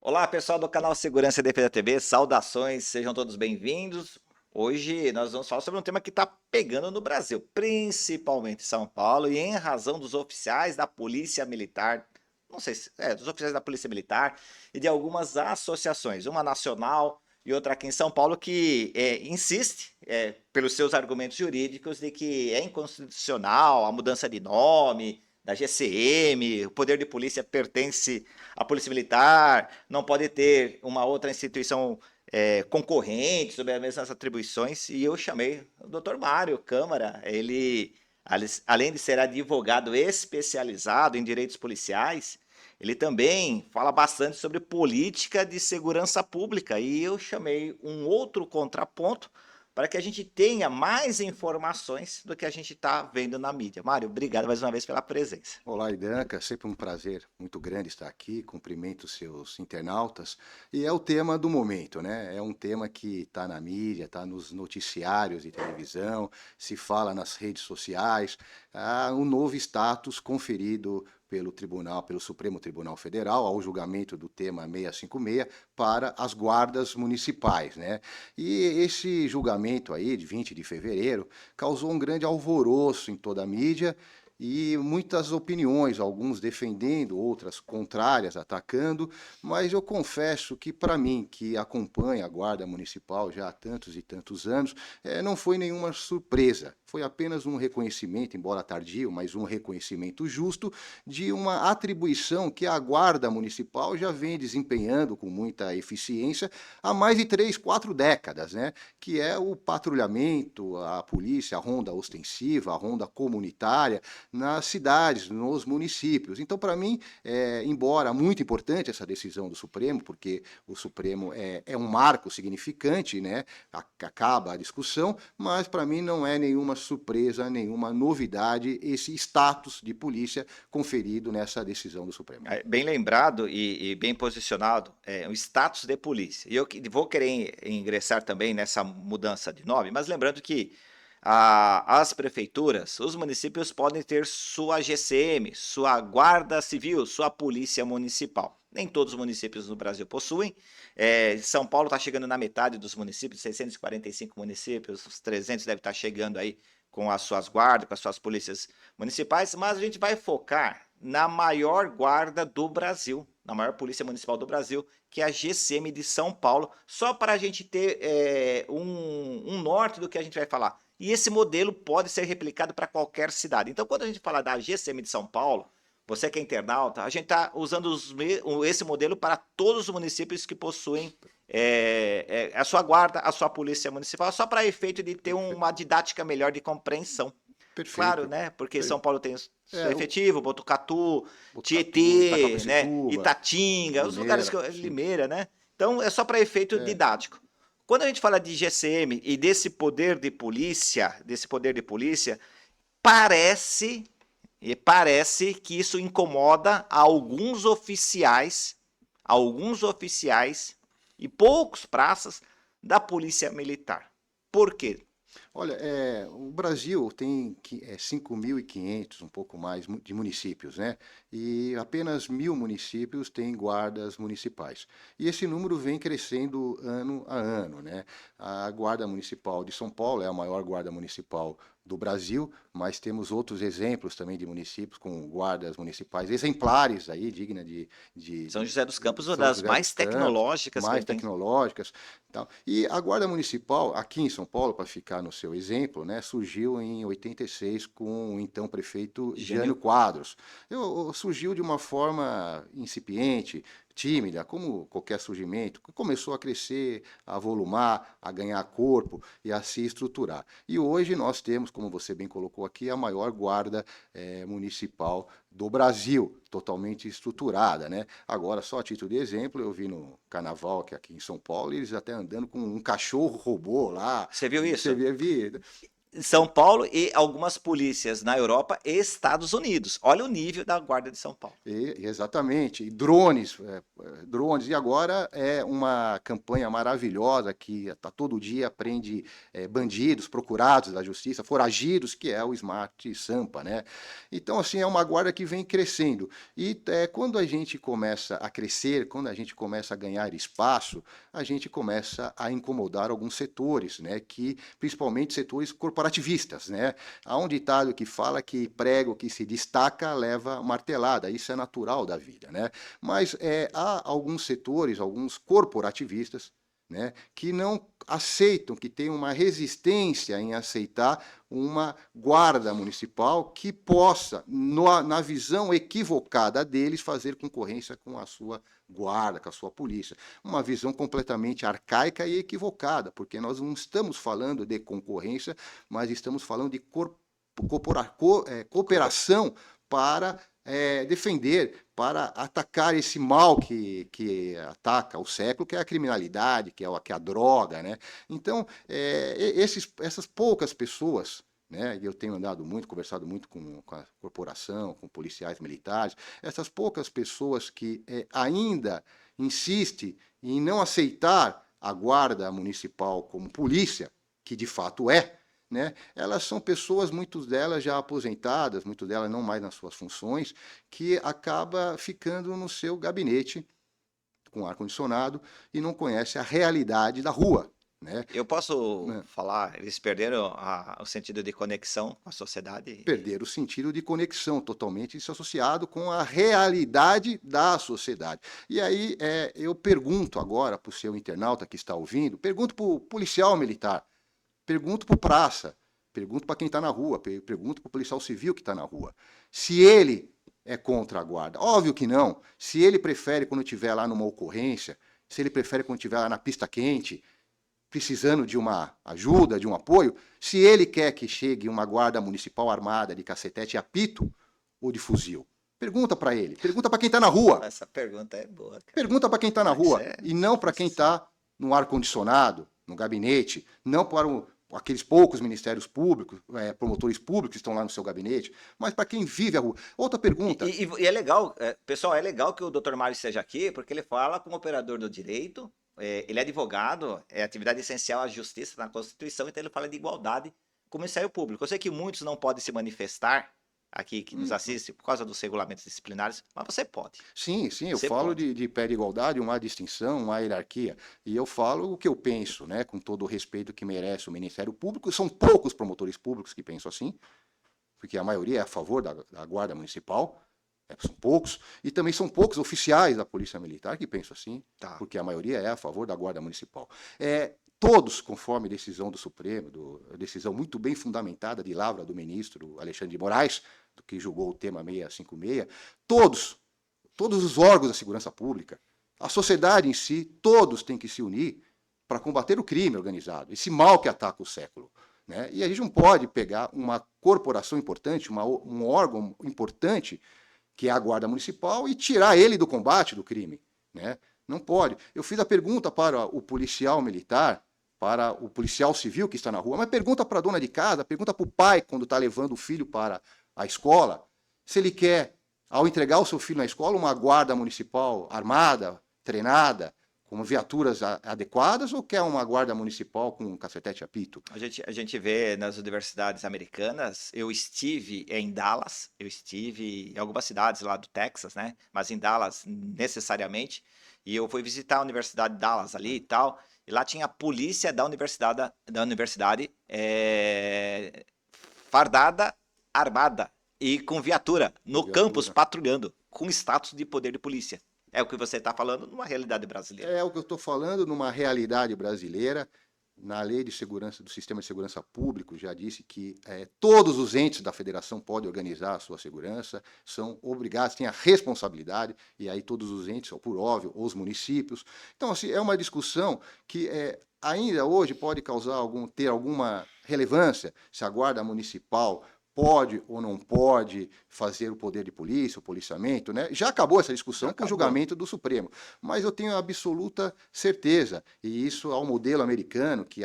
Olá, pessoal do canal Segurança e Defesa TV, saudações, sejam todos bem-vindos. Hoje nós vamos falar sobre um tema que está pegando no Brasil, principalmente em São Paulo, e em razão dos oficiais da Polícia Militar, não sei se dos oficiais da Polícia Militar e de algumas associações, uma nacional e outra aqui em São Paulo, que insiste, pelos seus argumentos jurídicos, de que é inconstitucional a mudança de nome da GCM, o poder de polícia pertence à Polícia Militar, não pode ter uma outra instituição concorrente sobre as mesmas atribuições, e eu chamei o Dr. Mário Câmara. Ele, além de ser advogado especializado em direitos policiais, ele também fala bastante sobre política de segurança pública, e eu chamei um outro contraponto para que a gente tenha mais informações do que a gente está vendo na mídia. Mário, obrigado mais uma vez pela presença. Olá, Idanca, sempre um prazer muito grande estar aqui, cumprimento os seus internautas, e é o tema do momento, né? É um tema que está na mídia, está nos noticiários de televisão, se fala nas redes sociais, um novo status conferido pelo Supremo Tribunal Federal, ao julgamento do tema 656, para as guardas municipais, né? E esse julgamento aí, de 20 de fevereiro, causou um grande alvoroço em toda a mídia, e muitas opiniões, alguns defendendo, outras contrárias, atacando, mas eu confesso que para mim, que acompanha a Guarda Municipal já há tantos e tantos anos, não foi nenhuma surpresa, foi apenas um reconhecimento, embora tardio, mas um reconhecimento justo de uma atribuição que a Guarda Municipal já vem desempenhando com muita eficiência há mais de 3, 4 décadas, né? Que é o patrulhamento, a polícia, a ronda ostensiva, a ronda comunitária, nas cidades, nos municípios. Então, para mim, embora muito importante essa decisão do Supremo, porque o Supremo é um marco significante, né? Acaba a discussão, mas para mim não é nenhuma surpresa, nenhuma novidade esse status de polícia conferido nessa decisão do Supremo. Bem lembrado e bem posicionado, o status de polícia. E eu vou querer ingressar também nessa mudança de nome, mas lembrando que as prefeituras, os municípios podem ter sua GCM, sua Guarda Civil, sua Polícia Municipal. Nem todos os municípios no Brasil possuem. São Paulo está chegando na metade dos municípios, 645 municípios, os 300 deve estar chegando aí com as suas guardas, com as suas polícias municipais, mas a gente vai focar na maior guarda do Brasil, na maior polícia municipal do Brasil, que é a GCM de São Paulo, só para a gente ter um norte do que a gente vai falar. E esse modelo pode ser replicado para qualquer cidade. Então, quando a gente fala da GCM de São Paulo, você que é internauta, a gente está usando esse modelo para todos os municípios que possuem a sua guarda, a sua polícia municipal, só para efeito de ter uma didática melhor de compreensão. Claro, Perfeito. né? Porque São Paulo tem seu É, o efetivo, Botucatu, Botucatu, Tietê, né? Itapecituba, Itatinga, os lugares Limeira, sim. Limeira, né? Então é só para efeito didático. Quando a gente fala de GCM e desse poder de polícia, parece parece que isso incomoda alguns oficiais e poucos praças da Polícia Militar. Por quê? Olha, o Brasil tem 5.500, um pouco mais, de municípios, né? E apenas 1.000 municípios têm guardas municipais. E esse número vem crescendo ano a ano, né? A Guarda Municipal de São Paulo é a maior guarda municipal do Brasil, mas temos outros exemplos também de municípios com guardas municipais exemplares aí, digna de São José dos Campos, uma São das José dos mais Campos, tecnológicas que a mais gente tem. tecnológicas, tal. E a Guarda Municipal, aqui em São Paulo, para ficar no seu exemplo, né, surgiu em 86 com o então prefeito Jânio Gênio. Quadros. Surgiu de uma forma incipiente, tímida, como qualquer surgimento, começou a crescer, a volumar, a ganhar corpo e a se estruturar. E hoje nós temos, como você bem colocou aqui, a maior guarda municipal do Brasil, totalmente estruturada, né? Agora, só a título de exemplo, eu vi no Carnaval, que é aqui em São Paulo, eles até andando com um cachorro robô lá. Você viu Você isso? via, vi, São Paulo e algumas polícias na Europa e Estados Unidos. Olha o nível da Guarda de São Paulo. Exatamente, e drones, drones. E agora é uma campanha maravilhosa que tá, todo dia prende bandidos procurados da justiça, foragidos, que é o Smart Sampa, né? Então, assim, é uma guarda que vem crescendo. E quando a gente começa a crescer, quando a gente começa a ganhar espaço, a gente começa a incomodar alguns setores, né? Que, principalmente setores corporativistas, né? Há um ditado que fala que prego que se destaca leva martelada, isso é natural da vida, né? Mas há alguns setores, alguns corporativistas, né, que não aceitam, que têm uma resistência em aceitar uma guarda municipal que possa, na visão equivocada deles, fazer concorrência com a sua guarda, com a sua polícia. Uma visão completamente arcaica e equivocada, porque nós não estamos falando de concorrência, mas estamos falando de cooperação para defender, para atacar esse mal que ataca o século, que é a criminalidade, que é a droga, né? Então, essas poucas pessoas, né, e eu tenho andado muito, conversado muito com a corporação, com policiais militares, essas poucas pessoas que ainda insistem em não aceitar a guarda municipal como polícia, que de fato é, né? Elas são pessoas, muitas delas já aposentadas, muitas delas não mais nas suas funções, que acaba ficando no seu gabinete com ar-condicionado e não conhece a realidade da rua, né? Eu posso falar, eles perderam o sentido de conexão com a sociedade? Perder o sentido de conexão, totalmente desassociado com a realidade da sociedade. E aí eu pergunto agora para o seu internauta que está ouvindo, pergunto para o policial militar, pergunto para o praça, pergunto para quem está na rua, pergunto para o policial civil que está na rua. Se ele é contra a guarda. Óbvio que não. Se ele prefere quando estiver lá numa ocorrência, se ele prefere quando estiver lá na pista quente, precisando de uma ajuda, de um apoio, se ele quer que chegue uma guarda municipal armada de cacetete e apito ou de fuzil. Pergunta para ele, pergunta para quem está na rua. Essa pergunta é boa, cara. Pergunta para quem está na rua É e não para quem está no ar-condicionado, no gabinete, não para aqueles poucos ministérios públicos, promotores públicos que estão lá no seu gabinete, mas para quem vive a rua. Outra pergunta. E é legal, pessoal, é legal que o Dr. Mário esteja aqui, porque ele fala como operador do direito, ele é advogado, é atividade essencial à justiça na Constituição, então ele fala de igualdade com o Ministério Público. Eu sei que muitos não podem se manifestar aqui, que nos assistem, por causa dos regulamentos disciplinares, mas você pode. Sim, eu Você falo pode. de pé de igualdade, uma distinção, uma hierarquia. E eu falo o que eu penso, né, com todo o respeito que merece o Ministério Público. São poucos promotores públicos que pensam assim, porque a maioria é a favor da Guarda Municipal, são poucos. E também são poucos oficiais da Polícia Militar que pensam assim, Tá. porque a maioria é a favor da Guarda Municipal. Todos, conforme decisão do Supremo, decisão muito bem fundamentada de lavra do ministro Alexandre de Moraes, que julgou o tema 656, todos os órgãos da segurança pública, a sociedade em si, todos têm que se unir para combater o crime organizado, esse mal que ataca o século, né? E a gente não pode pegar uma corporação importante, um órgão importante, que é a Guarda Municipal, e tirar ele do combate do crime, né? Não pode. Eu fiz a pergunta para o policial militar, para o policial civil que está na rua, mas pergunta para a dona de casa, pergunta para o pai quando está levando o filho para a escola, se ele quer, ao entregar o seu filho na escola, uma guarda municipal armada, treinada, com viaturas adequadas, ou quer uma guarda municipal com cacetete e apito? A gente vê nas universidades americanas, eu estive em Dallas, eu estive em algumas cidades lá do Texas, né? Mas em Dallas necessariamente, e eu fui visitar a Universidade de Dallas ali e tal, e lá tinha a polícia da universidade fardada, armada e com viatura no campus patrulhando, com status de poder de polícia. É o que você está falando numa realidade brasileira. É o que eu estou falando numa realidade brasileira. Na Lei de Segurança do Sistema de Segurança Público já disse que todos os entes da federação podem organizar a sua segurança, são obrigados, têm a responsabilidade, e aí todos os entes, por óbvio, os municípios. Então, assim, é uma discussão que ainda hoje pode ter alguma relevância, se a Guarda Municipal pode ou não pode fazer o poder de polícia, o policiamento, né? Já acabou essa discussão com o julgamento do Supremo, mas eu tenho absoluta certeza, e isso ao modelo americano, que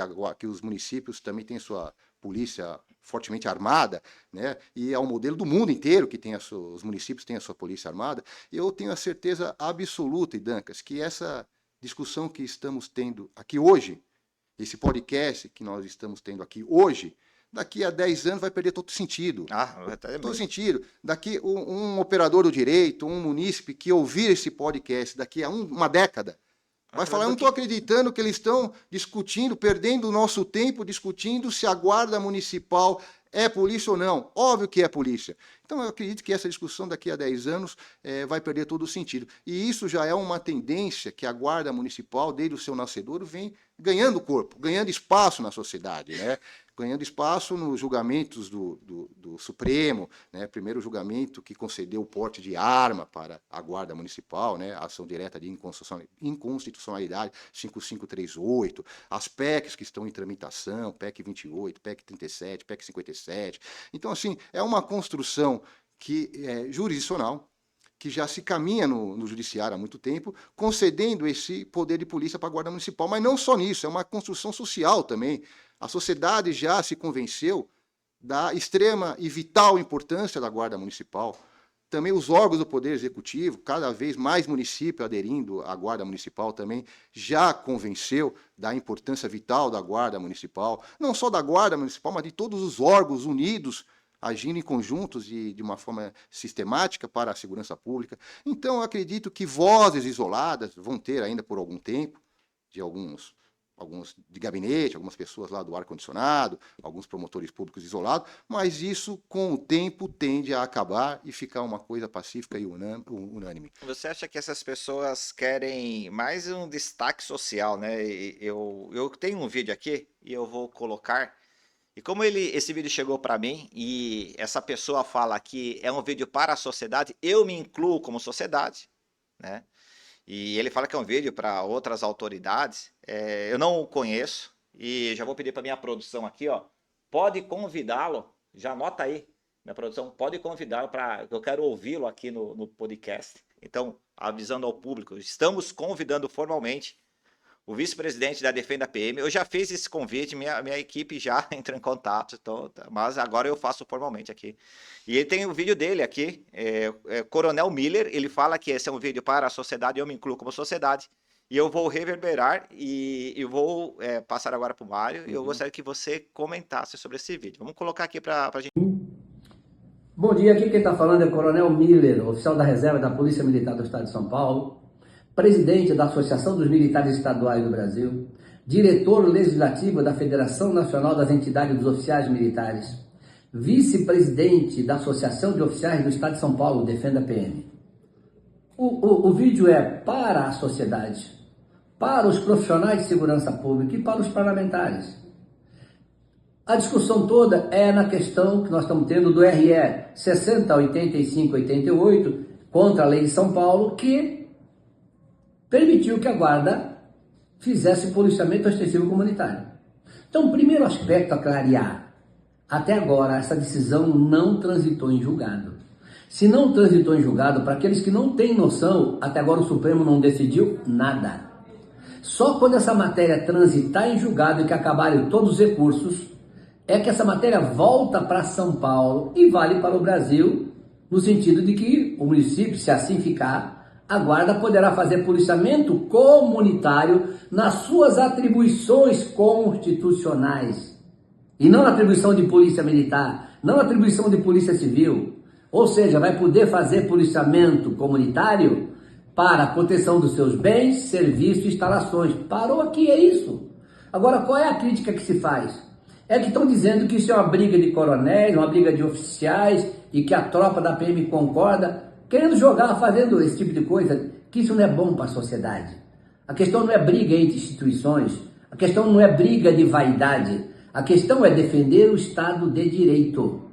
os municípios também têm sua polícia fortemente armada, né? E é o modelo do mundo inteiro que tem os municípios têm a sua polícia armada. Eu tenho a certeza absoluta, Idancas, que essa discussão que estamos tendo aqui hoje, esse podcast que nós estamos tendo aqui hoje, daqui a 10 anos vai perder todo sentido. Todo sentido. Daqui um operador do direito, um munícipe que ouvir esse podcast daqui a uma década, vai falar, eu não estou acreditando que eles estão discutindo, perdendo o nosso tempo discutindo se a guarda municipal é polícia ou não. Óbvio que é polícia. Então, eu acredito que essa discussão daqui a 10 anos vai perder todo o sentido. E isso já é uma tendência que a guarda municipal, desde o seu nascedouro, vem ganhando corpo, ganhando espaço na sociedade, né? Ganhando espaço nos julgamentos do Supremo, né? Primeiro julgamento que concedeu o porte de arma para a Guarda Municipal, né? A ação direta de inconstitucionalidade 5538, as PECs que estão em tramitação, PEC 28, PEC 37, PEC 57. Então, assim, é uma construção que é jurisdicional, que já se caminha no judiciário há muito tempo, concedendo esse poder de polícia para a Guarda Municipal. Mas não só nisso, é uma construção social também. A sociedade já se convenceu da extrema e vital importância da Guarda Municipal. Também os órgãos do Poder Executivo, cada vez mais municípios aderindo à Guarda Municipal também, já convenceu da importância vital da Guarda Municipal. Não só da Guarda Municipal, mas de todos os órgãos unidos, agindo em conjuntos de uma forma sistemática para a segurança pública. Então, eu acredito que vozes isoladas vão ter ainda por algum tempo, de alguns de gabinete, algumas pessoas lá do ar-condicionado, alguns promotores públicos isolados, mas isso, com o tempo, tende a acabar e ficar uma coisa pacífica e unânime. Você acha que essas pessoas querem mais um destaque social, né? Eu tenho um vídeo aqui e eu vou colocar. E como esse vídeo chegou para mim e essa pessoa fala que é um vídeo para a sociedade, eu me incluo como sociedade, né? E ele fala que é um vídeo para outras autoridades. Eu não o conheço e já vou pedir para minha produção aqui, ó. Pode convidá-lo, já anota aí, minha produção, pode convidá-lo para. Eu quero ouvi-lo aqui no podcast. Então, avisando ao público, estamos convidando formalmente o vice-presidente da Defenda PM. Eu já fiz esse convite, minha equipe já entrou em contato, então, mas agora eu faço formalmente aqui. E ele tem o vídeo dele aqui, Coronel Miller, ele fala que esse é um vídeo para a sociedade, eu me incluo como sociedade, e eu vou reverberar e eu vou passar agora para o Mário, e eu gostaria que você comentasse sobre esse vídeo. Vamos colocar aqui para a gente. Bom dia, aqui quem está falando é Coronel Miller, oficial da reserva da Polícia Militar do Estado de São Paulo, presidente da Associação dos Militares Estaduais do Brasil, diretor legislativo da Federação Nacional das Entidades dos Oficiais Militares, vice-presidente da Associação de Oficiais do Estado de São Paulo, Defenda PM. O vídeo é para a sociedade, para os profissionais de segurança pública e para os parlamentares. A discussão toda é na questão que nós estamos tendo do RE 6085-88 contra a lei de São Paulo, que permitiu que a guarda fizesse policiamento ostensivo comunitário. Então, o primeiro aspecto a clarear, até agora essa decisão não transitou em julgado. Se não transitou em julgado, para aqueles que não têm noção, até agora o Supremo não decidiu nada. Só quando essa matéria transitar em julgado e que acabarem todos os recursos, é que essa matéria volta para São Paulo e vale para o Brasil, no sentido de que o município, se assim ficar, a guarda poderá fazer policiamento comunitário nas suas atribuições constitucionais. E não na atribuição de polícia militar, não na atribuição de polícia civil. Ou seja, vai poder fazer policiamento comunitário para a proteção dos seus bens, serviços e instalações. Parou aqui, é isso. Agora, qual é a crítica que se faz? É que estão dizendo que isso é uma briga de coronéis, uma briga de oficiais e que a tropa da PM concorda, querendo jogar, fazendo esse tipo de coisa, que isso não é bom para a sociedade. A questão não é briga entre instituições, a questão não é briga de vaidade, a questão é defender o Estado de Direito.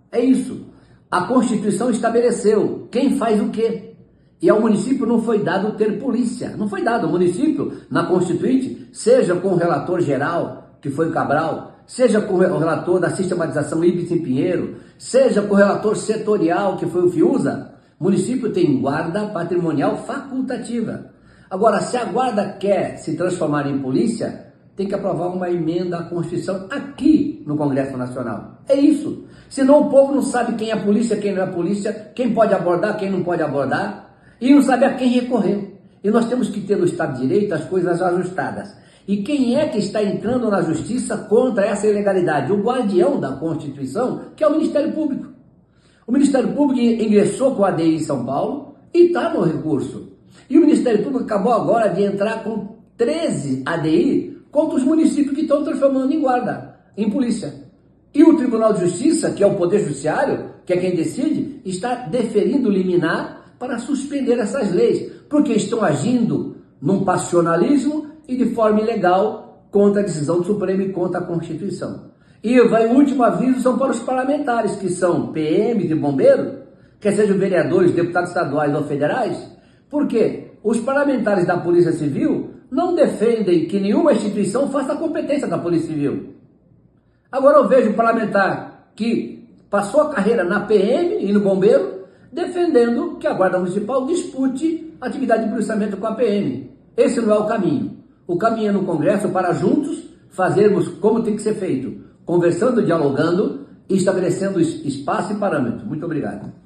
É isso. A Constituição estabeleceu quem faz o quê. E ao município não foi dado ter polícia, não foi dado. O município, na Constituinte, seja com o relator geral, que foi o Cabral, seja com o relator da sistematização Ibis em Pinheiro, seja com o relator setorial, que foi o Fiuza, o município tem guarda patrimonial facultativa. Agora, se a guarda quer se transformar em polícia, tem que aprovar uma emenda à Constituição aqui no Congresso Nacional. É isso. Senão o povo não sabe quem é polícia, quem não é polícia, quem pode abordar, quem não pode abordar, e não sabe a quem recorrer. E nós temos que ter no Estado de Direito as coisas ajustadas. E quem é que está entrando na justiça contra essa ilegalidade? O guardião da Constituição, que é o Ministério Público. O Ministério Público ingressou com a ADI em São Paulo e está no recurso. E o Ministério Público acabou agora de entrar com 13 ADI contra os municípios que estão transformando em guarda, em polícia. E o Tribunal de Justiça, que é o Poder Judiciário, que é quem decide, está deferindo liminar para suspender essas leis, porque estão agindo num passionalismo e de forma ilegal contra a decisão do Supremo e contra a Constituição. E o último aviso são para os parlamentares, que são PMs e bombeiros, quer sejam vereadores, deputados estaduais ou federais, porque os parlamentares da Polícia Civil não defendem que nenhuma instituição faça a competência da Polícia Civil. Agora eu vejo um parlamentar que passou a carreira na PM e no bombeiro, defendendo que a Guarda Municipal dispute a atividade de policiamento com a PM. Esse não é o caminho. O caminho é no Congresso para juntos fazermos como tem que ser feito, conversando, dialogando e estabelecendo espaço e parâmetros. Muito obrigado.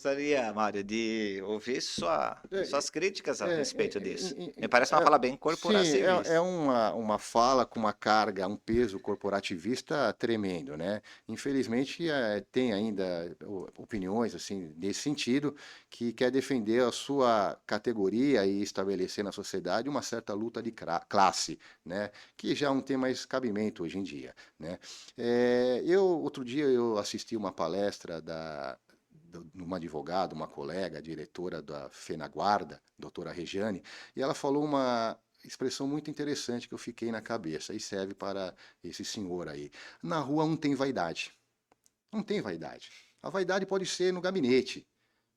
Gostaria, Mário, de ouvir suas críticas a respeito disso. Me parece uma é, fala bem Sim, corporativista. é uma fala com uma carga, um peso corporativista tremendo, né? Infelizmente, tem ainda opiniões assim nesse sentido, que quer defender a sua categoria e estabelecer na sociedade uma certa luta de classe, né? Que já não tem mais cabimento hoje em dia, né? Outro dia eu assisti uma palestra de uma advogada, uma colega, diretora da FENAGuarda, doutora Regiane, e ela falou uma expressão muito interessante que eu fiquei na cabeça, e serve para esse senhor aí. Na rua não tem vaidade. Não tem vaidade. A vaidade pode ser no gabinete,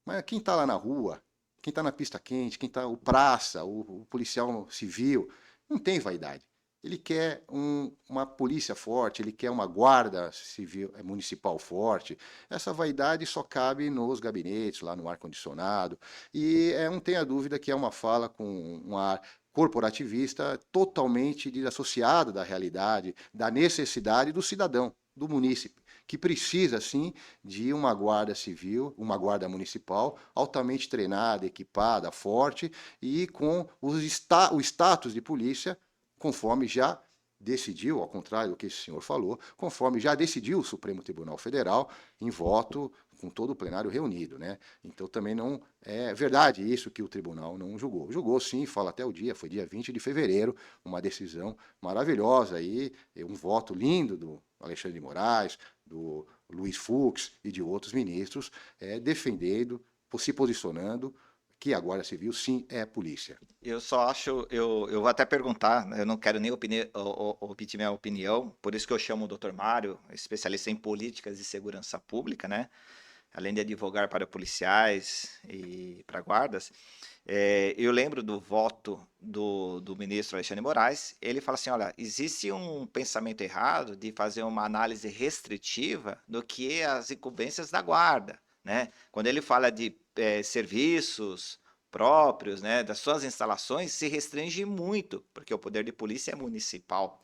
mas quem está lá na rua, quem está na pista quente, quem está o praça, o policial civil, não tem vaidade. Ele quer uma polícia forte, ele quer uma guarda civil municipal forte. Essa vaidade só cabe nos gabinetes, lá no ar-condicionado. E não tenha dúvida que é uma fala com um ar corporativista totalmente desassociado da realidade, da necessidade do cidadão, do munícipe, que precisa, sim, de uma guarda civil, uma guarda municipal altamente treinada, equipada, forte e com o status de polícia, conforme já decidiu, ao contrário do que esse senhor falou, conforme já decidiu o Supremo Tribunal Federal em voto com todo o plenário reunido, né? Então também não é verdade isso que o tribunal não julgou. Julgou sim, fala até o dia, foi dia 20 de fevereiro, uma decisão maravilhosa aí, um voto lindo do Alexandre de Moraes, do Luiz Fux e de outros ministros, defendendo, se posicionando que a Guarda Civil, sim, é polícia. Eu só acho, eu vou até perguntar, né, eu não quero nem obter minha opinião, por isso que eu chamo o Dr. Mário, especialista em políticas de segurança pública, né? Além de advogar para policiais e para guardas. Eu lembro do voto do ministro Alexandre de Moraes, ele fala assim, olha, existe um pensamento errado de fazer uma análise restritiva do que as incumbências da guarda, né? Quando ele fala de serviços próprios, né, das suas instalações, se restringe muito, porque o poder de polícia é municipal.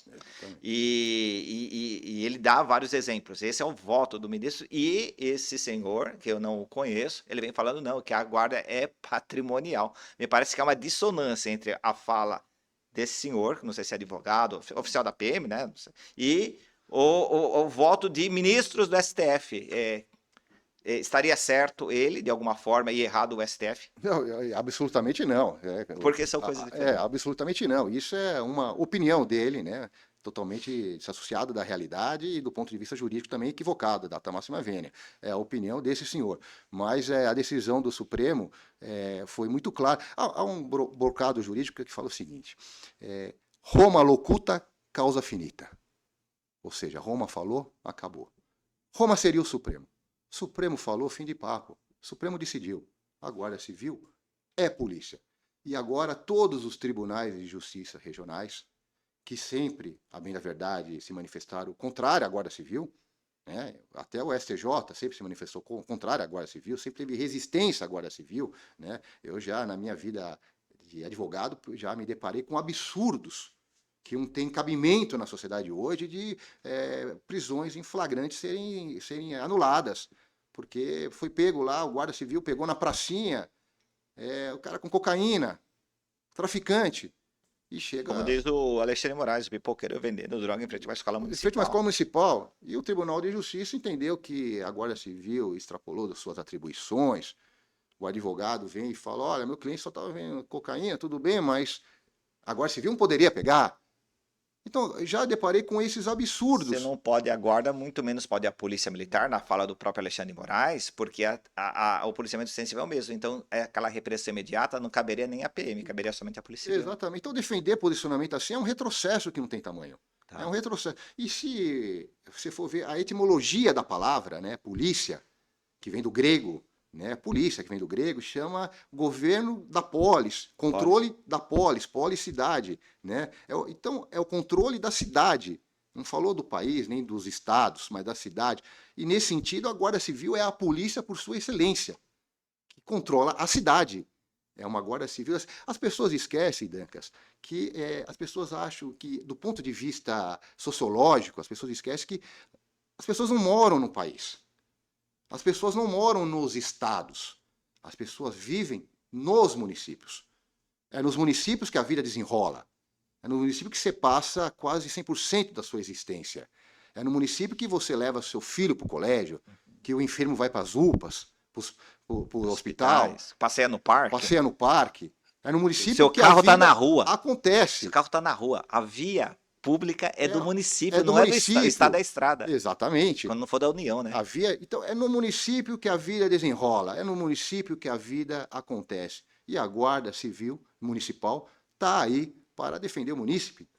E ele dá vários exemplos. Esse é o voto do ministro, e esse senhor, que eu não conheço, ele vem falando, não, que a guarda é patrimonial. Me parece que há uma dissonância entre a fala desse senhor, que não sei se é advogado, oficial da PM, né, e o voto de ministros do STF. Estaria certo ele, de alguma forma, e errado o STF? Não, absolutamente não. Porque são coisas diferentes. Absolutamente não. Isso é uma opinião dele, né? Totalmente desassociada da realidade e do ponto de vista jurídico também equivocada, data máxima vênia. É a opinião desse senhor. Mas a decisão do Supremo foi muito clara. Há um brocado jurídico que fala o seguinte, Roma locuta, causa finita. Ou seja, Roma falou, acabou. Roma seria o Supremo. Supremo falou, fim de papo. Supremo decidiu. A Guarda Civil é polícia. E agora todos os tribunais de justiça regionais, que sempre, a bem da verdade, se manifestaram contrário à Guarda Civil, né? Até o STJ sempre se manifestou contrário à Guarda Civil, sempre teve resistência à Guarda Civil, né? Eu já, na minha vida de advogado, já me deparei com absurdos que não tem cabimento na sociedade hoje de prisões em flagrante serem anuladas, porque foi pego lá, o guarda civil pegou na pracinha, o cara com cocaína, traficante, e Como chega diz o Alexandre Moraes, o pipoqueiro vendendo droga em frente a uma escola em frente a uma escola municipal. municipal, e o Tribunal de Justiça entendeu que a Guarda Civil extrapolou das suas atribuições. O advogado vem e fala, olha, meu cliente só estava vendendo cocaína, tudo bem, mas a Guarda Civil não poderia pegar. Então, já deparei com esses Você absurdos. não pode a guarda, muito menos pode a polícia militar, na fala do próprio Alexandre de Moraes, porque o policiamento sensível é o mesmo. Então, aquela repressão imediata não caberia nem a PM, caberia somente a Polícia Civil. Exatamente. Então, defender posicionamento assim é um retrocesso que não tem tamanho. É Tá. um retrocesso. E se você for ver a etimologia da palavra, né, polícia, que vem do grego, né, polícia, que vem do grego, chama governo da polis, controle da polis, policidade, né? Então, é o controle da cidade. Não falou do país, nem dos estados, mas da cidade. E, nesse sentido, a Guarda Civil é a polícia por sua excelência, que controla a cidade. É uma Guarda Civil. As pessoas esquecem, Dancas, que as pessoas acham que, do ponto de vista sociológico, as pessoas esquecem que as pessoas não moram no país. As pessoas não moram nos estados. As pessoas vivem nos municípios. É nos municípios que a vida desenrola. É no município que você passa quase 100% da sua existência. É no município que você leva seu filho para o colégio, que o enfermo vai para as UPAs, para o hospital, Hospitais, passeia no parque. passeia no parque. É no município Seu que a carro tá vida na rua. acontece. Seu carro está na rua. A via pública é do município, É do não é do estado. O estado município. é a estrada. Exatamente. Quando não for da União, né? Então, é no município que a vida desenrola, é no município que a vida acontece. E a Guarda Civil Municipal está aí para defender o munícipe,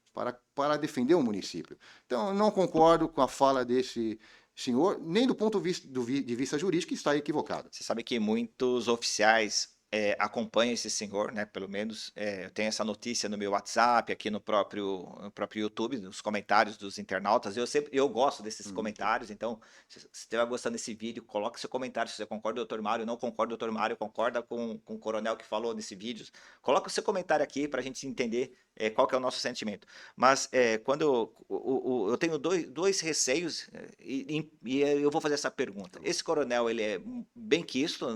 para defender o município. Então, eu não concordo com a fala desse senhor, nem do ponto de vista jurídico, que está equivocado. Você sabe que muitos oficiais acompanham esse senhor, né? Pelo menos eu tenho essa notícia no meu WhatsApp, aqui no próprio YouTube, nos comentários dos internautas. Eu gosto desses comentários, então, se você estiver gostando desse vídeo, coloque seu comentário se você concorda, doutor Mário, não concorda, doutor Mário, concorda com o coronel que falou nesse vídeo. Coloca o seu comentário aqui para a gente entender qual que é o nosso sentimento. Mas quando eu tenho dois receios, e eu vou fazer essa pergunta. Esse coronel, ele é bem quisto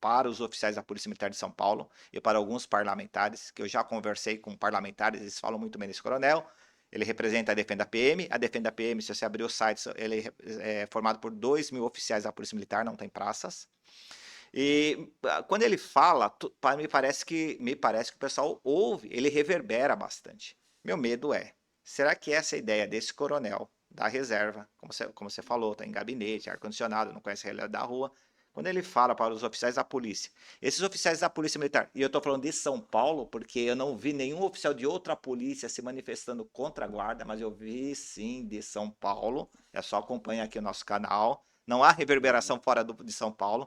para os oficiais da Polícia Militar de São Paulo e para alguns parlamentares, que eu já conversei com parlamentares, eles falam muito bem desse coronel. Ele representa a Defenda PM. A Defenda PM, se você abrir o site, ele é formado por 2.000 oficiais da Polícia Militar, não tem praças. E quando ele fala, me parece que o pessoal ouve, ele reverbera bastante. Meu medo será que essa ideia desse coronel da reserva, como você falou, está em gabinete, ar-condicionado, não conhece a realidade da rua, quando ele fala para os oficiais da polícia, esses oficiais da Polícia Militar, e eu estou falando de São Paulo, porque eu não vi nenhum oficial de outra polícia se manifestando contra a guarda, mas eu vi sim de São Paulo, é só acompanhar aqui o nosso canal, não há reverberação fora de São Paulo.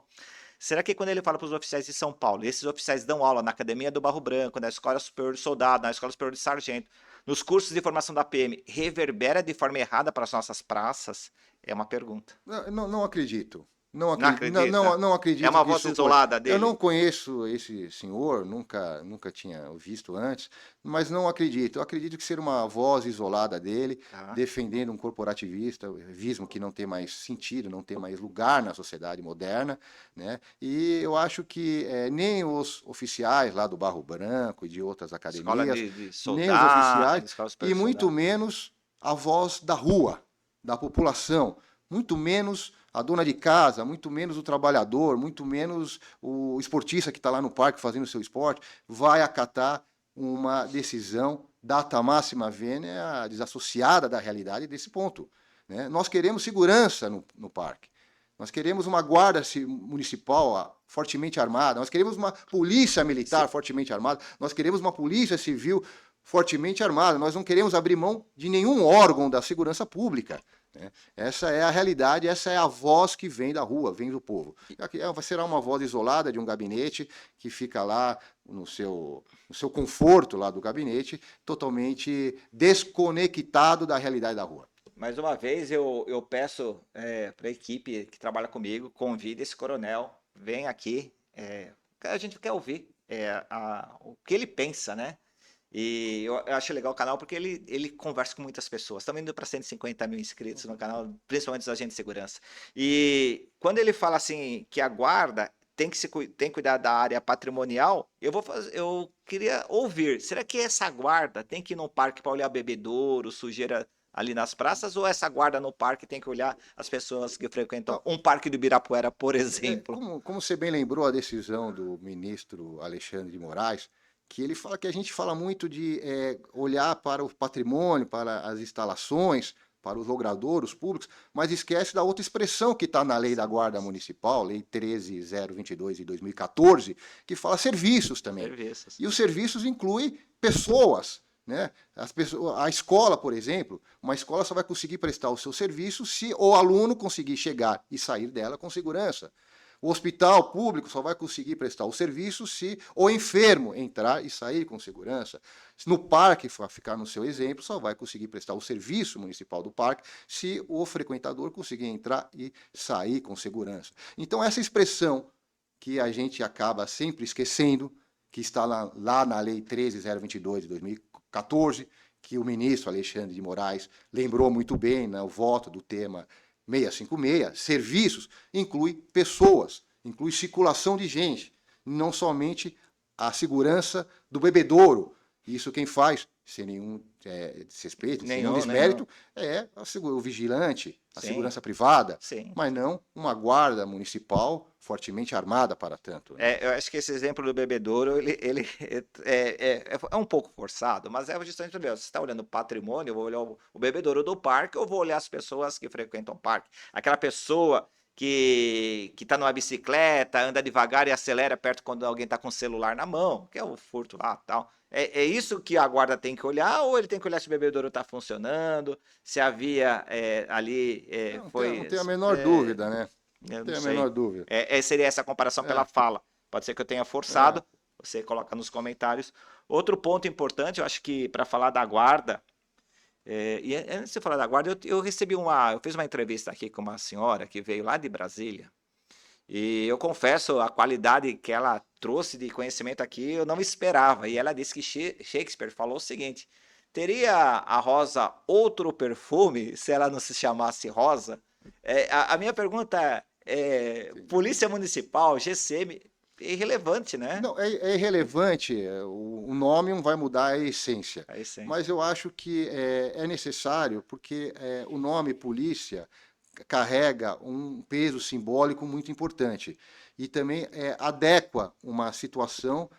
Será que quando ele fala para os oficiais de São Paulo, e esses oficiais dão aula na Academia do Barro Branco, na Escola Superior de Soldado, na Escola Superior de Sargento, nos cursos de formação da PM, reverbera de forma errada para as nossas praças? É uma pergunta. Não acredito. Não Não acredito, acredita? não acredito É uma que voz isso isolada Eu não dele? conheço esse senhor, nunca tinha visto antes, mas não acredito. Eu acredito que ser uma voz isolada dele, Tá. defendendo um corporativismo que não tem mais sentido, não tem mais lugar na sociedade moderna, né? E eu acho que nem os oficiais lá do Barro Branco e de outras Escola academias, de nem os soldado, oficiais, escola e superior de muito soldado. menos a voz da rua, da população, muito menos a dona de casa, muito menos o trabalhador, muito menos o esportista que está lá no parque fazendo o seu esporte, vai acatar uma decisão data máxima vênia desassociada da realidade desse ponto, né? Nós queremos segurança no parque. Nós queremos uma guarda municipal fortemente armada, nós queremos uma polícia militar fortemente armada, nós queremos uma polícia civil fortemente armada, nós não queremos abrir mão de nenhum órgão da segurança pública. Essa é a realidade, essa é a voz que vem da rua, vem do povo. Será uma voz isolada de um gabinete que fica lá no seu conforto lá do gabinete, totalmente desconectado da realidade da rua. Mais uma vez, eu peço para a equipe que trabalha comigo, convide esse coronel, vem aqui, a gente quer ouvir o que ele pensa, né? E eu acho legal o canal porque ele conversa com muitas pessoas. Estamos indo para 150 mil inscritos no canal, principalmente os agentes de segurança. E quando ele fala assim que a guarda tem que cuidar da área patrimonial, eu queria ouvir. Será que essa guarda tem que ir no parque para olhar bebedouro, sujeira ali nas praças, ou essa guarda no parque tem que olhar as pessoas que frequentam um parque do Ibirapuera, por exemplo? Como você bem lembrou a decisão do ministro Alexandre de Moraes, que ele fala que a gente fala muito de olhar para o patrimônio, para as instalações, para os logradouros públicos, mas esquece da outra expressão que está na lei da Guarda Municipal, Lei 13.022 de 2014, que fala serviços também. Serviços. E os serviços incluem pessoas, né? A escola, por exemplo, uma escola só vai conseguir prestar o seu serviço se o aluno conseguir chegar e sair dela com segurança. O hospital público só vai conseguir prestar o serviço se o enfermo entrar e sair com segurança. No parque, para ficar no seu exemplo, só vai conseguir prestar o serviço municipal do parque se o frequentador conseguir entrar e sair com segurança. Então, essa expressão que a gente acaba sempre esquecendo, que está lá na Lei 13.022 de 2014, que o ministro Alexandre de Moraes lembrou muito bem, né, o voto do tema 656, serviços, inclui pessoas, inclui circulação de gente, não somente a segurança do bebedouro. Isso quem faz, sem nenhum desrespeito, sem nenhum desmérito, é o vigilante, a Sim. segurança privada, Sim. mas não uma guarda municipal fortemente armada para tanto. Né? Eu acho que esse exemplo do bebedouro, ele é um pouco forçado, mas é justamente, você está olhando o patrimônio, eu vou olhar o bebedouro do parque, ou vou olhar as pessoas que frequentam o parque. Aquela pessoa que está numa bicicleta, anda devagar e acelera perto quando alguém está com o celular na mão, que é o furto lá e tal. É isso que a guarda tem que olhar, ou ele tem que olhar se o bebedouro está funcionando, se a via ali Não tenho a menor dúvida, né? Eu Não não tenho a sei. menor dúvida. Seria essa comparação pela fala. Pode ser que eu tenha forçado, você coloca nos comentários. Outro ponto importante, eu acho que para falar da guarda, e antes de falar da guarda, eu fiz uma entrevista aqui com uma senhora que veio lá de Brasília, e eu confesso, a qualidade que ela trouxe de conhecimento aqui, eu não esperava. E ela disse que Shakespeare falou o seguinte: teria a Rosa outro perfume se ela não se chamasse Rosa? A minha pergunta Polícia Municipal, GCM, é irrelevante, né? Não, é irrelevante, o nome não vai mudar a essência. Aí sim. Mas eu acho que é necessário, porque o nome polícia carrega um peso simbólico muito importante. E também adequa uma situação,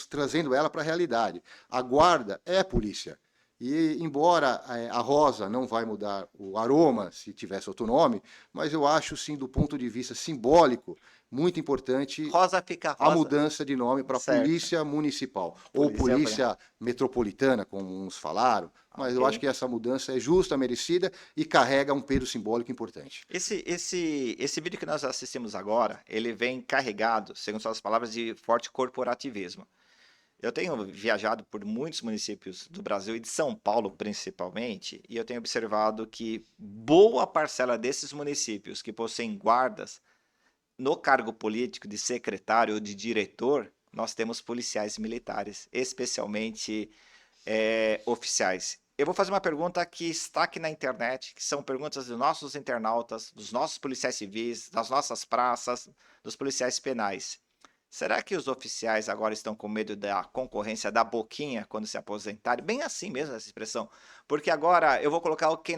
trazendo ela para a realidade. A guarda é a polícia. E, embora a rosa não vai mudar o aroma se tivesse outro nome, mas eu acho, sim, do ponto de vista simbólico, muito importante Rosa fica a rosa. mudança de nome para Certo. Polícia Municipal, ou Polícia Metropolitana, como uns falaram, mas eu acho que essa mudança é justa, merecida e carrega um peso simbólico importante. Esse vídeo que nós assistimos agora, ele vem carregado, segundo suas palavras, de forte corporativismo. Eu tenho viajado por muitos municípios do Brasil e de São Paulo principalmente, e eu tenho observado que boa parcela desses municípios que possuem guardas, no cargo político de secretário ou de diretor, nós temos policiais militares, especialmente oficiais. Eu vou fazer uma pergunta que está aqui na internet, que são perguntas dos nossos internautas, dos nossos policiais civis, das nossas praças, dos policiais penais. Será que os oficiais agora estão com medo da concorrência da boquinha quando se aposentarem? Bem assim mesmo essa expressão. Porque agora eu vou colocar alguém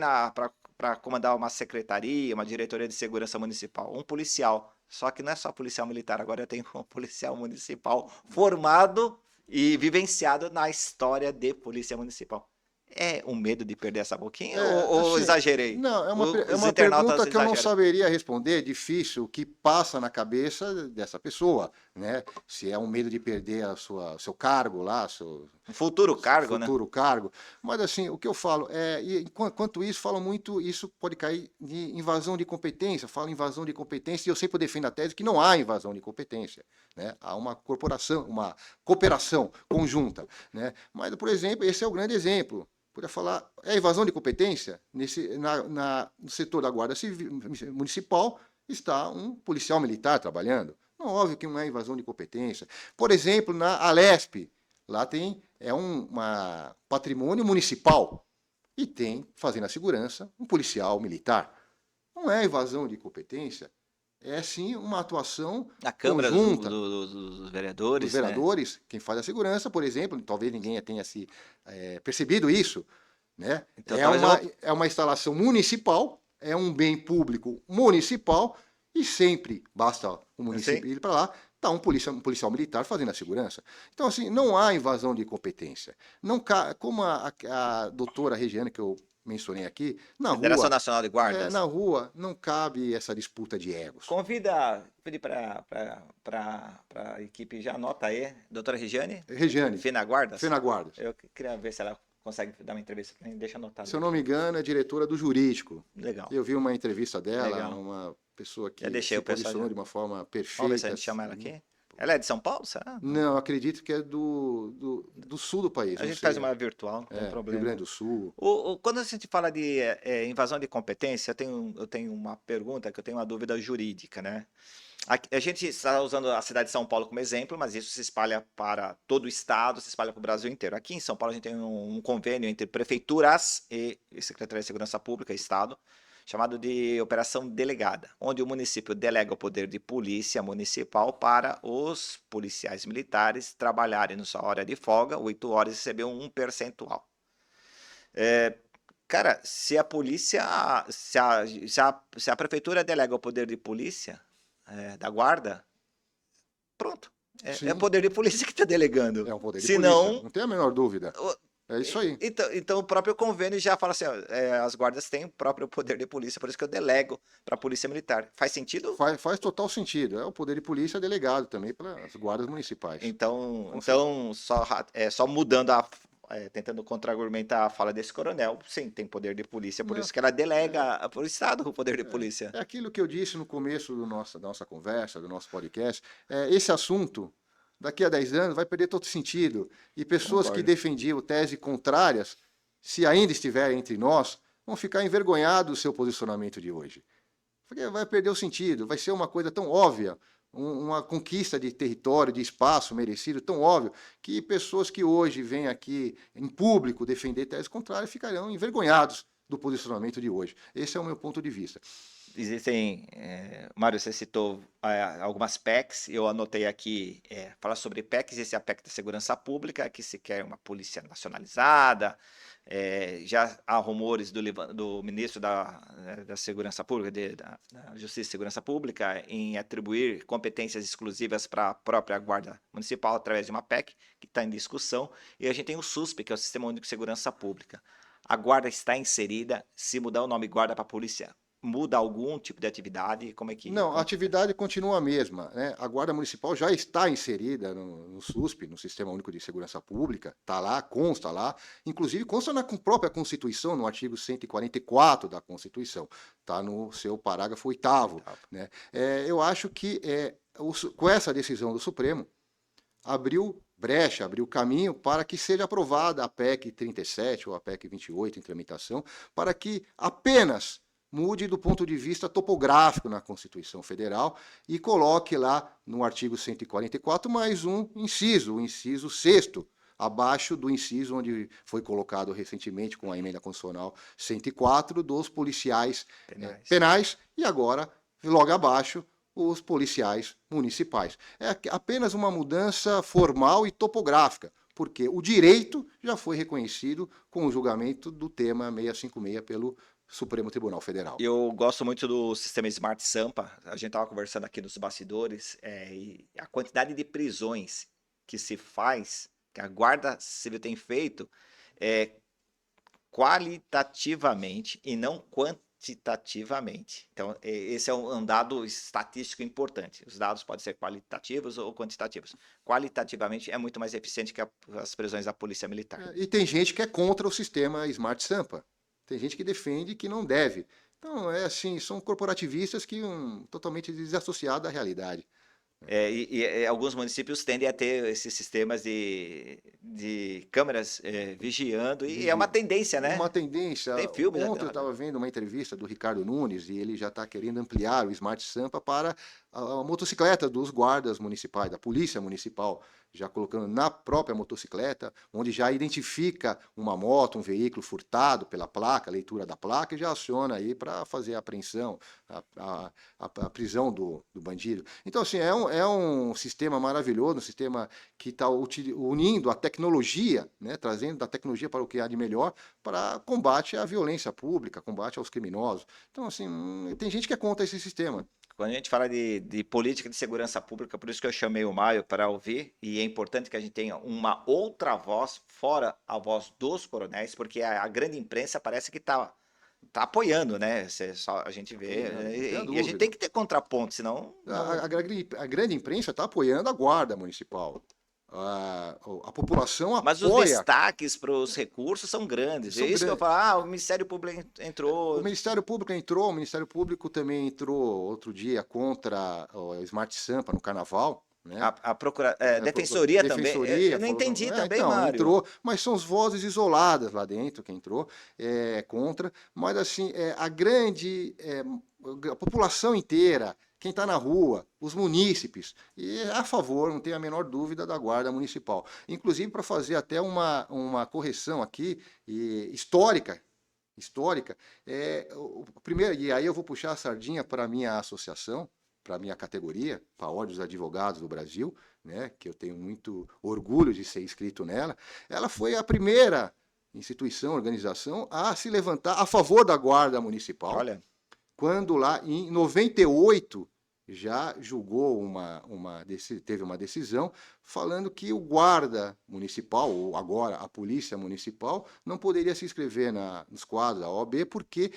para comandar uma secretaria, uma diretoria de segurança municipal, um policial. Só que não é só policial militar, agora eu tenho um policial municipal formado e vivenciado na história de polícia municipal. É um medo de perder essa boquinha ou Assim, exagerei? Não, é Os uma internautas pergunta que eu não exageram. saberia responder, é difícil, o que passa na cabeça dessa pessoa, né? Se é um medo de perder seu cargo lá, seu Um futuro cargo, né? futuro cargo. Mas assim, o que eu falo enquanto isso, falam muito, isso pode cair de invasão de competência, falo invasão de competência, e eu sempre defendo a tese que não há invasão de competência, né? Há uma cooperação conjunta, né? Mas, por exemplo, esse é o grande exemplo. Podia falar, invasão de competência? No setor da Guarda Civil, Municipal está um policial militar trabalhando. Não, óbvio que não é invasão de competência. Por exemplo, na Alesp, Lá é um patrimônio municipal e tem, fazendo a segurança, um policial militar. Não é invasão de competência, é sim uma atuação A Câmara conjunta dos dos Vereadores, né? vereadores, quem faz a segurança, por exemplo, talvez ninguém tenha se percebido isso, né? Então talvez eu vou... É uma instalação municipal, é um bem público municipal e sempre basta o município ir para lá, está um policial militar fazendo a segurança. Então, assim, não há invasão de competência. Não como a doutora Regiane, que eu mencionei aqui, Federação Nacional de Guardas. na rua não cabe essa disputa de egos. Pedir para a equipe, já anota aí, doutora Regiane, Regiane, Fenaguardas. Fenaguardas. Eu queria ver se ela consegue dar uma entrevista para mim, deixa anotado. Se eu não me engano, é diretora do jurídico. Legal. Eu vi uma entrevista dela, Legal. uma pessoa que deixei se o pessoal posicionou já. de uma forma perfeita. Vamos ver se a gente chama ela aqui. Ela é de São Paulo, será? Não, acredito que é do sul do país. A gente faz uma virtual, não tem problema. Rio Grande do Sul. Quando a gente fala de invasão de competência, eu tenho uma pergunta, que eu tenho uma dúvida jurídica, né? A gente está usando a cidade de São Paulo como exemplo, mas isso se espalha para todo o estado, se espalha para o Brasil inteiro. Aqui em São Paulo a gente tem um convênio entre prefeituras e Secretaria de Segurança Pública e Estado, chamado de Operação Delegada, onde o município delega o poder de polícia municipal para os policiais militares trabalharem na sua hora de folga, 8 horas, e receber um percentual. Cara, se a polícia, se a prefeitura delega o poder de polícia, da guarda, pronto. É o poder de polícia que está delegando. É um poder de Se polícia, não, não tem a menor dúvida. É isso aí. Então o próprio convênio já fala assim, ó, as guardas têm o próprio poder de polícia, por isso que eu delego para a polícia militar. Faz sentido? Faz total sentido. É o poder de polícia delegado também pelas guardas municipais. Então só mudando tentando contra-argumentar a fala desse coronel, sim, tem poder de polícia, por isso que ela delega para o Estado o poder de polícia. É aquilo que eu disse no começo da nossa conversa, do nosso podcast. Esse assunto, daqui a 10 anos, vai perder todo sentido. E pessoas que defendiam tese contrárias, se ainda estiverem entre nós, vão ficar envergonhados do seu posicionamento de hoje. Porque vai perder o sentido, vai ser uma coisa tão óbvia, uma conquista de território, de espaço merecido, tão óbvio, que pessoas que hoje vêm aqui em público defender tese contrária ficarão envergonhados do posicionamento de hoje. Esse é o meu ponto de vista. Existem, Mário, você citou algumas PECs, eu anotei aqui, falar sobre PECs, esse é a PEC da Segurança Pública, que se quer uma polícia nacionalizada, já há rumores do ministro da Segurança Pública, da Justiça e Segurança Pública, em atribuir competências exclusivas para a própria Guarda Municipal através de uma PEC, que está em discussão, e a gente tem o SUSP, que é o Sistema Único de Segurança Pública. A Guarda está inserida, se mudar o nome Guarda para Polícia, muda algum tipo de atividade? Como é que... Não, a atividade continua a mesma, né? A Guarda Municipal já está inserida no SUSP, no Sistema Único de Segurança Pública, está lá, consta lá, inclusive consta na própria Constituição, no artigo 144 da Constituição, está no seu parágrafo 8º, né? Eu acho que com essa decisão do Supremo, abriu brecha, abriu caminho para que seja aprovada a PEC 37 ou a PEC 28 em tramitação, para que apenas mude do ponto de vista topográfico na Constituição Federal e coloque lá no artigo 144 mais um inciso, o inciso 6º, abaixo do inciso onde foi colocado recentemente com a emenda constitucional 104 dos policiais penais e agora, logo abaixo, os policiais municipais. É apenas uma mudança formal e topográfica, porque o direito já foi reconhecido com o julgamento do tema 656 pelo Supremo Tribunal Federal. Eu gosto muito do sistema Smart Sampa. A gente estava conversando aqui nos bastidores, e a quantidade de prisões que se faz, que a Guarda Civil tem feito, qualitativamente e não quantitativamente. Então, esse é um dado estatístico importante. Os dados podem ser qualitativos ou quantitativos. Qualitativamente é muito mais eficiente que as prisões da Polícia Militar. E tem gente que é contra o sistema Smart Sampa. Tem gente que defende que não deve. Então, assim, são corporativistas que totalmente desassociados da realidade. E alguns municípios tendem a ter esses sistemas de de câmeras vigiando, e é uma tendência, né? Uma tendência. Tem filmes, né? Ontem eu estava vendo uma entrevista do Ricardo Nunes e ele já está querendo ampliar o Smart Sampa para a motocicleta dos guardas municipais, da Polícia Municipal, já colocando na própria motocicleta, onde já identifica uma moto, um veículo furtado pela placa, leitura da placa, e já aciona aí para fazer a apreensão, a prisão do bandido. Então, assim, é um sistema maravilhoso, um sistema que está unindo a tecnologia, né, trazendo da tecnologia para o que há de melhor, para combate à violência pública, combate aos criminosos. Então, assim, tem gente que é contra esse sistema. Quando a gente fala de política de segurança pública, por isso que eu chamei o Mário para ouvir, e é importante que a gente tenha uma outra voz, fora a voz dos coronéis, porque a grande imprensa parece que está apoiando, né? A gente vê, e a gente tem que ter contraponto, senão... A grande imprensa está apoiando a guarda municipal. A população Mas os apoia. destaques para os recursos são grandes. É isso que eu falo, o Ministério Público entrou... O Ministério Público entrou, o Ministério Público também entrou outro dia contra o Smart Sampa no Carnaval. Né? Defensoria também. Defensoria, Eu não entendi também, então, Mário. entrou, mas são as vozes isoladas lá dentro que entrou contra. Mas, assim, a população inteira, quem está na rua, os munícipes, e é a favor, não tenho a menor dúvida, da Guarda Municipal. Inclusive, para fazer até uma correção aqui, histórica, primeiro, e aí eu vou puxar a sardinha para a minha associação, para a minha categoria, para a Ordem dos Advogados do Brasil, né, que eu tenho muito orgulho de ser inscrito nela. Ela foi a primeira instituição, organização a se levantar a favor da Guarda Municipal. Olha. Quando lá em 98 já julgou teve uma decisão falando que o guarda municipal, ou agora a polícia municipal, não poderia se inscrever nos quadros da OAB porque,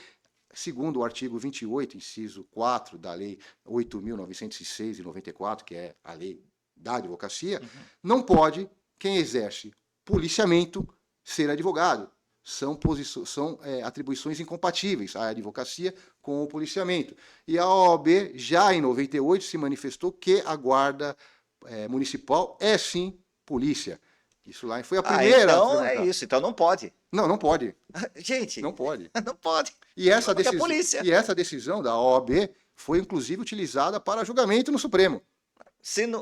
segundo o artigo 28, inciso 4 da Lei 8.906 de 94, que é a lei da advocacia, não pode quem exerce policiamento ser advogado. São atribuições incompatíveis, a advocacia com o policiamento. E a OAB, já em 98, se manifestou que a Guarda Municipal é sim polícia. Isso lá foi a primeira. Então é isso, então não pode. Não pode. Gente, não pode. Não pode. E essa decisão da OAB foi, inclusive, utilizada para julgamento no Supremo.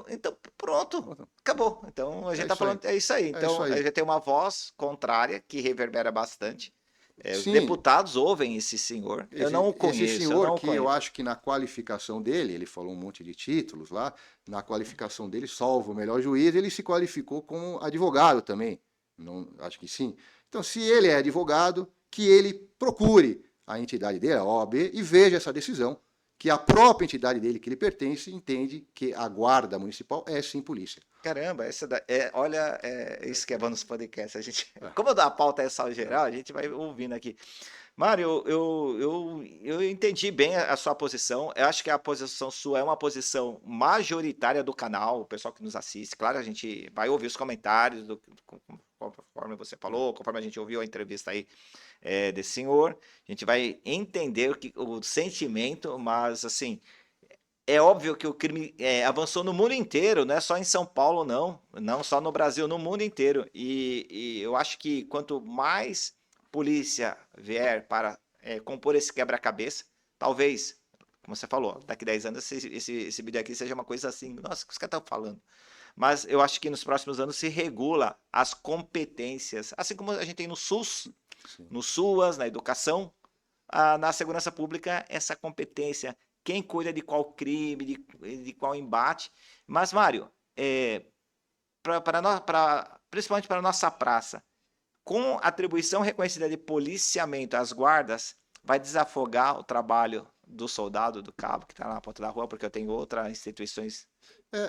Então, pronto, acabou. Então, a gente está falando, é isso aí. Então, isso aí. a gente tem uma voz contrária que reverbera bastante. Os deputados ouvem esse senhor. Eu não o conheço. Esse senhor eu acho que na qualificação dele, ele falou um monte de títulos lá, na qualificação dele, salvo o melhor juiz, ele se qualificou como advogado também. Não, acho que sim. Então, se ele é advogado, que ele procure a entidade dele, a OAB, e veja essa decisão, que a própria entidade dele que ele pertence entende que a Guarda Municipal é sim polícia. Caramba, olha, isso que é bom nos podcasts. Como a pauta é só geral, a gente vai ouvindo aqui. Mário, eu entendi bem a sua posição. Eu acho que a posição sua é uma posição majoritária do canal, o pessoal que nos assiste. Claro, a gente vai ouvir os comentários, conforme você falou, conforme a gente ouviu a entrevista aí desse senhor. A gente vai entender o sentimento, mas assim, é óbvio que o crime avançou no mundo inteiro, não é só em São Paulo, não só no Brasil, no mundo inteiro. E eu acho que quanto mais polícia vier para compor esse quebra-cabeça, talvez, como você falou, daqui 10 anos esse vídeo aqui seja uma coisa assim, nossa, o que os caras estão falando? Mas eu acho que nos próximos anos se regula as competências, assim como a gente tem no SUS, no SUAS, na educação, na segurança pública, essa competência, quem cuida de qual crime, de qual embate. Mas, Mário, principalmente para a nossa praça, com atribuição reconhecida de policiamento às guardas, vai desafogar o trabalho do soldado, do cabo que está na ponta da rua, porque eu tenho outras instituições.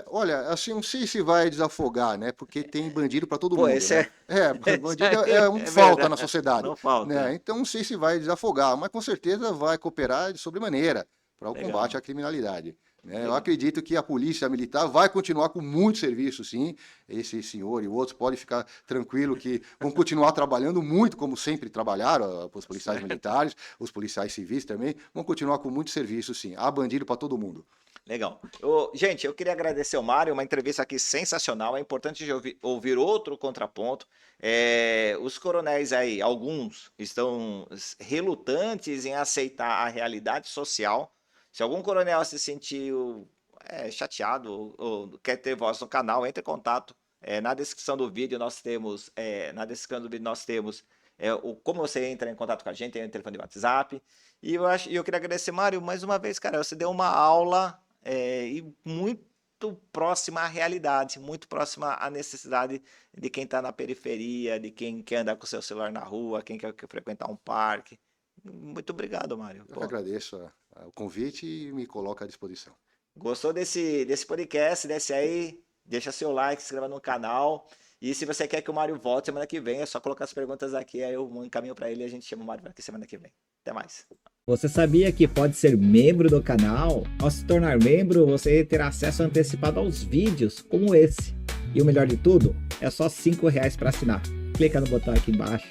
Olha, assim, não sei se vai desafogar, né? Porque tem bandido para todo mundo. Bandido falta verdade, na sociedade. Não falta. Né? Então, não sei se vai desafogar, mas com certeza vai cooperar de sobremaneira para o combate à criminalidade. Eu acredito que a polícia militar vai continuar com muito serviço, sim. Esse senhor e outros podem ficar tranquilo que vão continuar trabalhando muito, como sempre trabalharam, os policiais militares, os policiais civis também, vão continuar com muito serviço, sim. Há bandido para todo mundo. Legal. Gente, eu queria agradecer ao Mário, uma entrevista aqui sensacional. É importante de ouvir outro contraponto. Os coronéis aí, alguns estão relutantes em aceitar a realidade social. Se algum coronel se sentiu chateado ou quer ter voz no canal, entre em contato. Na descrição do vídeo nós temos, como você entra em contato com a gente, tem o telefone de WhatsApp. E eu queria agradecer, Mário, mais uma vez, cara, você deu uma aula e muito próxima à realidade, muito próxima à necessidade de quem está na periferia, de quem quer andar com o seu celular na rua, quem quer frequentar um parque. Muito obrigado, Mário. Eu que agradeço o convite e me coloco à disposição. Gostou desse podcast? Desce aí, deixa seu like, se inscreva no canal. E se você quer que o Mário volte semana que vem, é só colocar as perguntas aqui, aí eu encaminho para ele e a gente chama o Mário aqui semana que vem. Até mais. Você sabia que pode ser membro do canal? Ao se tornar membro, você terá acesso antecipado aos vídeos como esse. E o melhor de tudo, é só R$ 5 para assinar. Clica no botão aqui embaixo